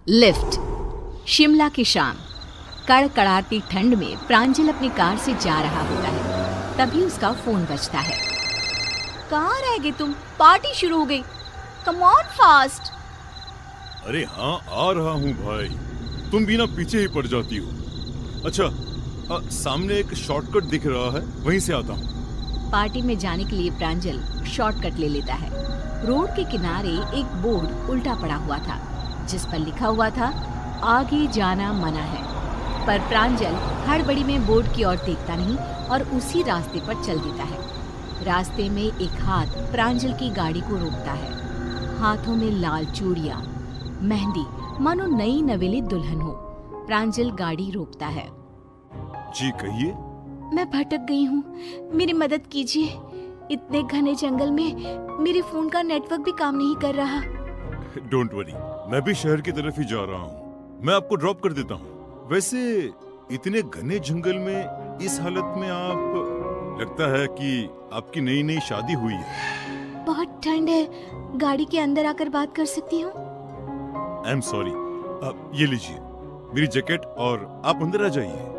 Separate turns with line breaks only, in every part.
Lift. Shimla की शाम। कड़कड़ाती ठंड में प्रांजल अपनी कार से जा रहा होता है, तभी उसका फोन बजता है। कहाँ रह गए तुम? पार्टी शुरू हो गई। Come on fast.
अरे हाँ, आ रहा हूँ भाई। तुम भी ना पीछे ही पड़ जाती हो। अच्छा, सामने एक शॉर्टकट दिख रहा है, वहीं से आता हूँ।
पार्टी में जाने के लिए प्रांजल शॉर्टकट ले लेता है। रोड के किनारे एक बोर्ड उल्टा पड़ा हुआ था, जिस पर लिखा हुआ था आगे जाना मना है। पर प्रांजल हड़बड़ी में बोर्ड की ओर देखता नहीं और उसी रास्ते पर चल देता है। रास्ते में एक हाथ प्रांजल की गाड़ी को रोकता है। हाथों में लाल चूड़ियां, मेहंदी, मानो नई नवेली दुल्हन हो। प्रांजल गाड़ी रोकता है।
जी कहिए।
मैं भटक गई हूँ, मेरी मदद कीजिए। इतने घने जंगल में मेरे फोन का नेटवर्क भी काम नहीं कर रहा।
डोंट वरी, मैं भी शहर की तरफ ही जा रहा हूँ। मैं आपको ड्रॉप कर देता हूँ। वैसे इतने घने जंगल में इस हालत में आप, लगता है कि आपकी नई नई शादी हुई है।
बहुत ठंड है, गाड़ी के अंदर आकर बात कर सकती हूँ?
I am sorry. ये लीजिए मेरी जैकेट और आप अंदर आ जाइए।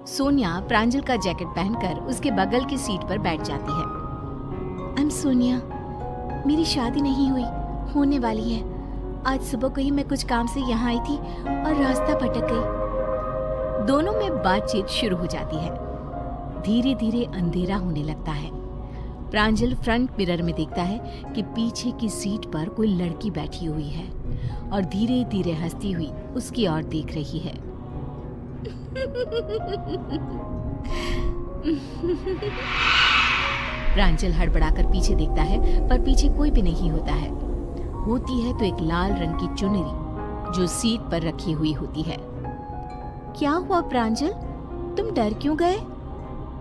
सोनिया प्रांजल का जैकेट पहनकर उसके बगल की सीट पर बैठ जाती है। आई एम सोनिया, मेरी शादी नहीं हुई, होने वाली है। आज सुबह को ही मैं कुछ काम से यहाँ आई थी और रास्ता भटक गई। दोनों में बातचीत शुरू हो जाती है। धीरे धीरे अंधेरा होने लगता है। प्रांजल फ्रंट मिरर में देखता है कि पीछे की सीट पर कोई लड़की बैठी हुई है और धीरे धीरे हंसती हुई उसकी ओर देख रही है। प्रांजल हड़बड़ाकर पीछे देखता है, पर पीछे कोई भी नहीं होता है। होती है तो एक लाल रंग की चुनरी जो सीट पर रखी हुई होती है। क्या हुआ प्रांजल, तुम डर क्यों गए?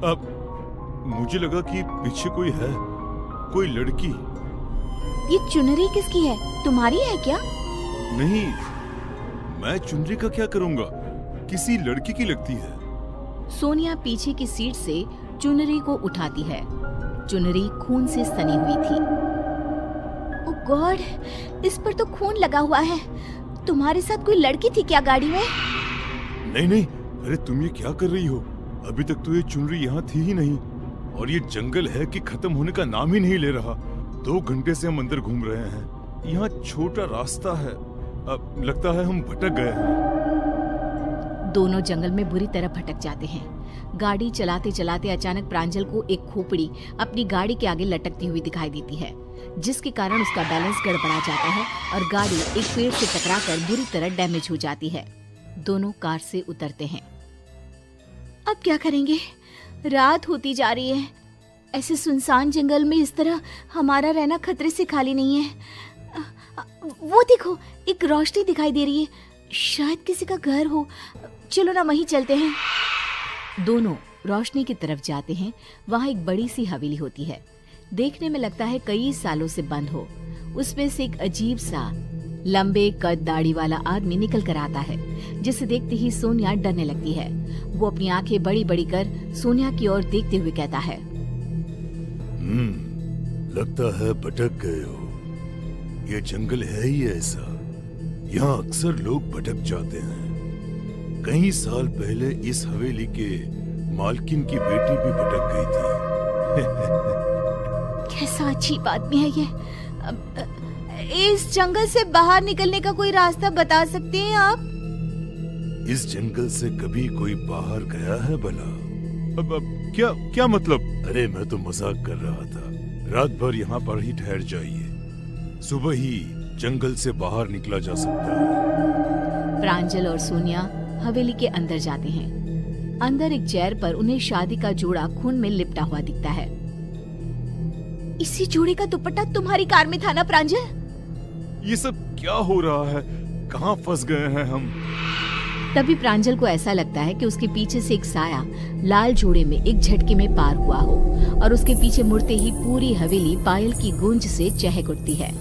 अब मुझे लगा कि पीछे कोई है, कोई लड़की।
ये चुनरी किसकी है, तुम्हारी है क्या?
नहीं, मैं चुनरी का क्या करूंगा, किसी लड़की की लगती है।
सोनिया पीछे की सीट से चुनरी को उठाती है। चुनरी खून से सनी हुई थी। ओह गॉड, इस पर तो खून लगा हुआ है। तुम्हारे साथ कोई लड़की थी क्या गाड़ी में?
नहीं नहीं, अरे तुम ये क्या कर रही हो? अभी तक तो ये चुनरी यहाँ थी ही नहीं, और ये जंगल है कि खत्म होने का नाम ही नहीं ले रहा। 2 घंटे से हम अंदर घूम रहे हैं। यहाँ छोटा रास्ता है, अब लगता है हम भटक गए हैं।
दोनों जंगल में बुरी तरह भटक जाते हैं। गाड़ी चलाते चलाते अचानक प्रांजल को एक खोपड़ी अपनी गाड़ी के आगे लटकती हुई दिखाई देती है, जिसके कारण उसका बैलेंस गड़बड़ा जाता है और गाड़ी एक पेड़ से टकराकर बुरी तरह डैमेज हो जाती है। दोनों कार से उतरते हैं। अब क्या करेंगे? रात होती जा रही है। ऐसे सुनसान जंगल में इस तरह हमारा रहना खतरे से खाली नहीं है। वो देखो, एक रोशनी दिखाई दे रही है, शायद किसी का घर हो। चलो ना वहीं चलते हैं। दोनों रोशनी की तरफ जाते हैं। वहाँ एक बड़ी सी हवेली होती है। देखने में लगता है कई सालों से बंद हो। उसमें से एक अजीब सा लंबे कद दाढ़ी वाला आदमी निकल कर आता है, जिसे देखते ही सोनिया डरने लगती है। वो अपनी आंखें बड़ी बड़ी कर सोनिया की ओर देखते हुए कहता है,
लगता है भटक गए हो। ये जंगल है ही ऐसा, यहाँ अक्सर लोग भटक जाते हैं। कई साल पहले इस हवेली के मालकिन की बेटी भी भटक गई थी।
कैसा अजीब आदमी है ये। इस जंगल से बाहर निकलने का कोई रास्ता बता सकते हैं आप?
इस जंगल से कभी कोई बाहर गया है भला? अब क्या मतलब? अरे मैं तो मजाक कर रहा था। रात भर यहाँ पर ही ठहर जाइए, सुबह ही जंगल से बाहर निकला जा सकता है।
प्रांजल और सोनिया हवेली के अंदर जाते हैं। अंदर एक चेयर पर उन्हें शादी का जोड़ा खून में लिपटा हुआ दिखता है। इसी जोड़े का दुपट्टा तुम्हारी कार में था ना प्रांजल?
ये सब क्या हो रहा है? कहाँ फंस गए हैं हम?
तभी प्रांजल को ऐसा लगता है कि उसके पीछे से एक साया लाल जोड़े में एक झटके में पार हुआ हो और उसके पीछे मुड़ते ही पूरी हवेली पायल की गूंज से चहक उठती है।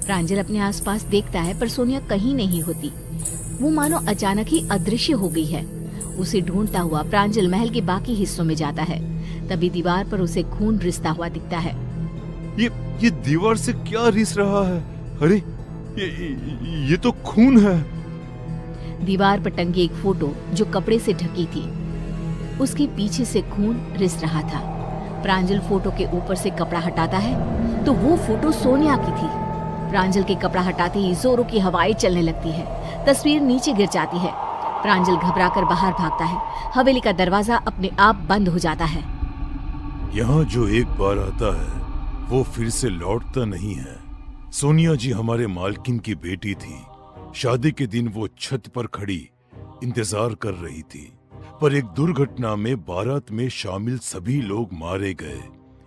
प्रांजल अपने आसपास देखता है, पर सोनिया कहीं नहीं होती। वो मानो अचानक ही अदृश्य हो गई है। उसे ढूंढता हुआ प्रांजल महल के बाकी हिस्सों में जाता है। तभी दीवार पर उसे खून रिसता हुआ दिखता है।
ये दीवार से क्या रिस रहा है? अरे ये तो खून है।
दीवार पर टंगी एक फोटो जो कपड़े से ढकी थी, उसके पीछे से खून रिस रहा था। प्रांजल फोटो के ऊपर से कपड़ा हटाता है तो वो फोटो सोनिया की थी। प्रांजल के कपड़ा हटाते ही जोरों की हवाएं चलने लगती है। तस्वीर नीचे गिर जाती है। प्रांजल घबराकर बाहर भागता है। हवेली का दरवाजा अपने आप बंद हो जाता है।
यहाँ जो एक बार आता है वो फिर से लौटता नहीं है। सोनिया जी हमारे मालकिन की बेटी थी। शादी के दिन वो छत पर खड़ी इंतजार कर रही थी, पर एक दुर्घटना में बारात में शामिल सभी लोग मारे गए।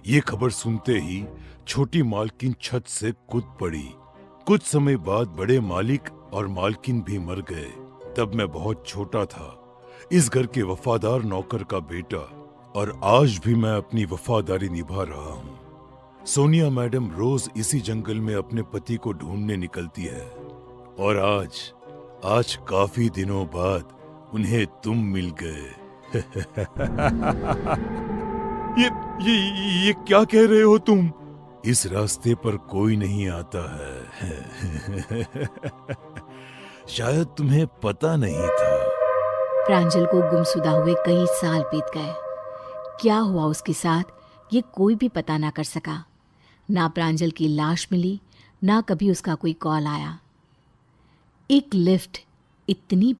ये खबर सुनते ही छोटी मालकिन छत से कूद पड़ी। कुछ समय बाद बड़े मालिक और मालकिन भी मर गए। तब मैं बहुत छोटा था, इस घर के वफादार नौकर का बेटा, और आज भी मैं अपनी वफादारी निभा रहा हूँ। सोनिया मैडम रोज इसी जंगल में अपने पति को ढूंढने निकलती है, और आज काफी दिनों बाद उन्हें तुम मिल गए। ये क्या कह रहे हो तुम? इस रास्ते पर कोई नहीं आता है। शायद तुम्हें पता नहीं था।
प्रांजल को गुमशुदा हुए कई साल बीत गए। क्या हुआ उसके साथ ये कोई भी पता ना कर सका। ना प्रांजल की लाश मिली, ना कभी उसका कोई कॉल आया। एक लिफ्ट इतनी